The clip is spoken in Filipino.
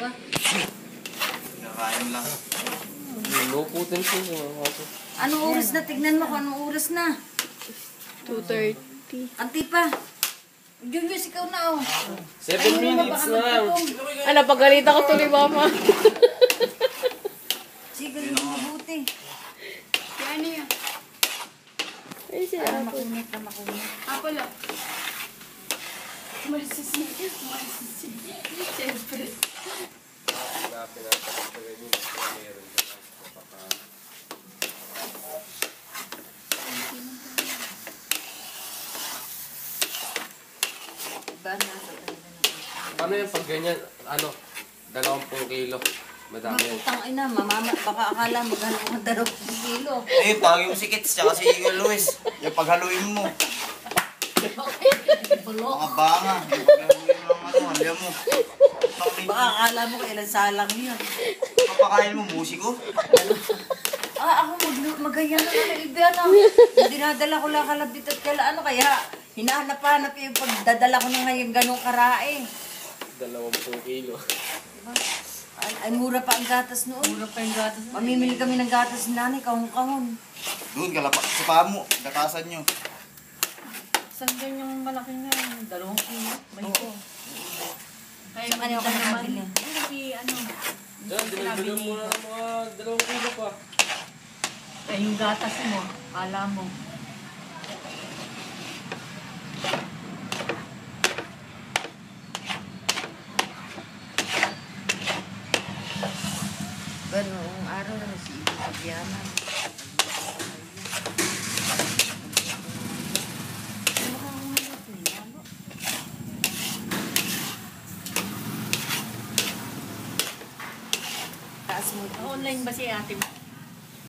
Diba? Nakain lang. Luputin siya. Anong oras na? Tignan mo kung anong oras na. 2:30. Anti pa. Julius, ikaw na oh. 7 minutes na lang. Ano, paggalita ko tuloy, mama. Sige, yung mabuti. Ano yan? Ay, si Para Apple. makunit na makunit. Apple, oh. Marsisi. Siyempre. Diba, nasa talaga na. Paano yung pag ganyan? 20 kilo. Madami yan. Utang ina, mamama, baka akala maghalo ka 2 kilo. Eh, tawag yung si Kits, tsaka si Luis. Yung paghaluin mo. Mga banga. Yung paghaluin mo ng halya mo. Baka akala mo kailan salang yun. Papakain mo, musiko. Ako magayan na ng iba na. Dinadala ko lang kalabit at kala kaya hinahanap-hanap yung pagdadala ko na ngayon ganong karae. 20 kilo. Diba? Ay, mura pa ang gatas noon. Mura pa yung gatas. Mamimili kami ng gatas ni nanay, kahon-kahon. Doon, kalapak sa paa mo. Gatasan nyo. Saan yan yung malaki na? 2 kilo? May ko. Kaya Saan kanya ako nakabili? Kasi ano? Diyan, dinagdagan mo na ng mga 2 kilo pa. Ay, yung gatas mo. Kala mo. Pero noong araw na si Ibo Sabiana. Taas mo ito. Online ba si ate mo?